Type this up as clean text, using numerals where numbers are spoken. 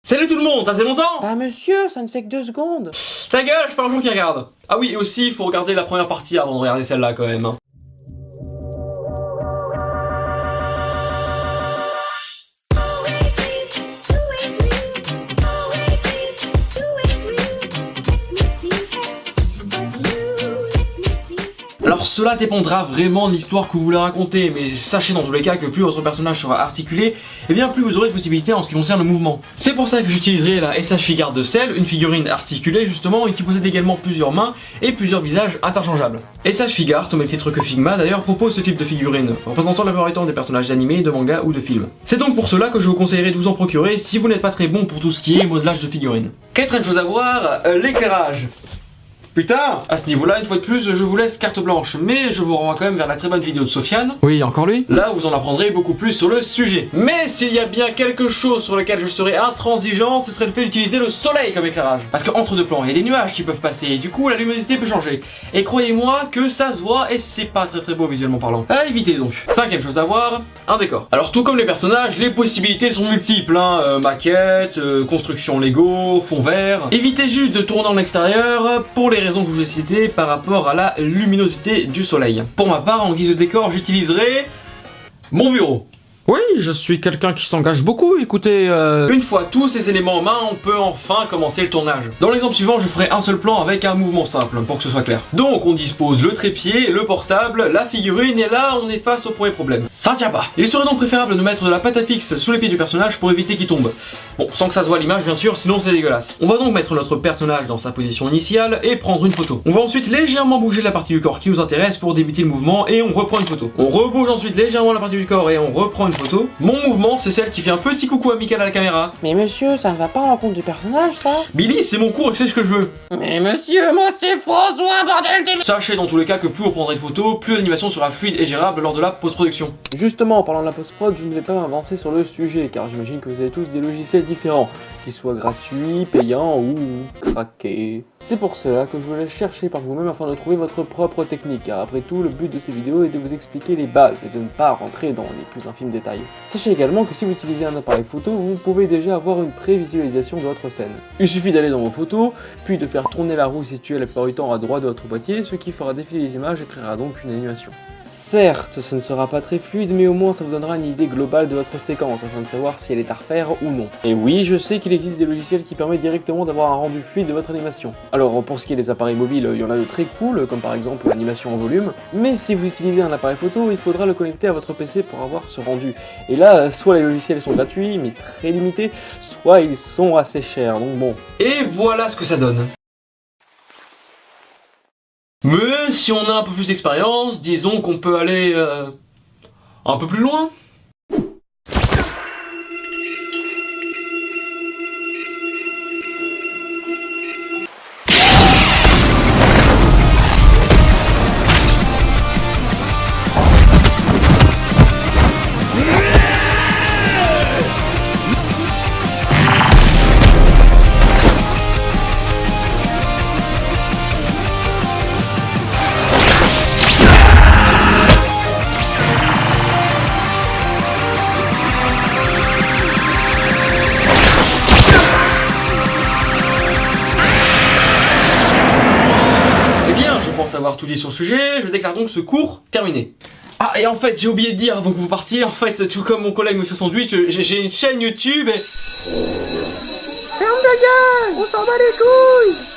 Salut tout le monde, ça fait longtemps? Ah monsieur, ça ne fait que 2 secondes. Ta gueule, je parle aux gens qui regardent. Ah oui, et aussi, il faut regarder la première partie avant de regarder celle-là quand même. Hein. Alors cela dépendra vraiment de l'histoire que vous voulez raconter, mais sachez dans tous les cas que plus votre personnage sera articulé, et bien plus vous aurez de possibilités en ce qui concerne le mouvement. C'est pour ça que j'utiliserai la SH Figure de Cell, une figurine articulée justement, et qui possède également plusieurs mains et plusieurs visages interchangeables. SH Figure, au même titre que Figma d'ailleurs, propose ce type de figurine, représentant la plupart du temps des personnages d'animé, de manga ou de films. C'est donc pour cela que je vous conseillerais de vous en procurer si vous n'êtes pas très bon pour tout ce qui est modelage de figurines. Quatrième chose à voir, l'éclairage. Putain, à ce niveau-là, une fois de plus, je vous laisse carte blanche, mais je vous renvoie quand même vers la très bonne vidéo de Sofiane. Oui, encore lui. Là, vous en apprendrez beaucoup plus sur le sujet. Mais s'il y a bien quelque chose sur lequel je serais intransigeant, ce serait le fait d'utiliser le soleil comme éclairage. Parce qu'entre deux plans, il y a des nuages qui peuvent passer, et du coup, la luminosité peut changer. Et croyez-moi que ça se voit, et c'est pas très beau visuellement parlant. À éviter donc. Cinquième chose à voir, un décor. Alors tout comme les personnages, les possibilités sont multiples, hein. Maquette, construction Lego, fond vert. Évitez juste de tourner en extérieur pour les raisons que je vous ai citées par rapport à la luminosité du soleil. Pour ma part, en guise de décor, j'utiliserai mon bureau. Oui, je suis quelqu'un qui s'engage beaucoup, écoutez, Une fois tous ces éléments en main, on peut enfin commencer le tournage. Dans l'exemple suivant, je ferai un seul plan avec un mouvement simple, pour que ce soit clair. Donc, on dispose le trépied, le portable, la figurine, et là, on est face au premier problème. Ça tient pas. Il serait donc préférable de mettre de la pâte à fixe sous les pieds du personnage pour éviter qu'il tombe. Bon, sans que ça se voit à l'image, bien sûr, sinon c'est dégueulasse. On va donc mettre notre personnage dans sa position initiale et prendre une photo. On va ensuite légèrement bouger la partie du corps qui nous intéresse pour débuter le mouvement, et on reprend une photo. On rebouge ensuite légèrement la partie du corps et on reprend une photo. Mon mouvement, c'est celle qui fait un petit coucou amical à la caméra. Mais monsieur, ça ne va pas en compte du personnage, ça? Billy, c'est mon cours et je fais ce que je veux. Mais monsieur, moi c'est François, bordel de... Sachez dans tous les cas que plus vous prendrez de photos, plus l'animation sera fluide et gérable lors de la post-production. Justement, en parlant de la post-prod, je ne vais pas m'avancer sur le sujet, car j'imagine que vous avez tous des logiciels différents, qu'ils soient gratuits, payants ou craqués. C'est pour cela que je vous laisse chercher par vous-même afin de trouver votre propre technique, car après tout, le but de ces vidéos est de vous expliquer les bases et de ne pas rentrer dans les plus infimes détails. Sachez également que si vous utilisez un appareil photo, vous pouvez déjà avoir une prévisualisation de votre scène. Il suffit d'aller dans vos photos, puis de faire tourner la roue située la plupart du temps à droite de votre boîtier, ce qui fera défiler les images et créera donc une animation. Certes, ce ne sera pas très fluide, mais au moins ça vous donnera une idée globale de votre séquence, afin de savoir si elle est à refaire ou non. Et oui, je sais qu'il existe des logiciels qui permettent directement d'avoir un rendu fluide de votre animation. Alors pour ce qui est des appareils mobiles, il y en a de très cool, comme par exemple l'animation en volume, mais si vous utilisez un appareil photo, il faudra le connecter à votre PC pour avoir ce rendu. Et là, soit les logiciels sont gratuits, mais très limités, soit ils sont assez chers, donc bon. Et voilà ce que ça donne. Mais si on a un peu plus d'expérience, disons qu'on peut aller un peu plus loin. Avoir tout dit sur le sujet, je déclare donc ce cours terminé. Ah, et en fait, j'ai oublié de dire avant que vous partiez, en fait, tout comme mon collègue Monsieur Sandwich, j'ai une chaîne YouTube et... Ferme ta gueule! On s'en bat les couilles!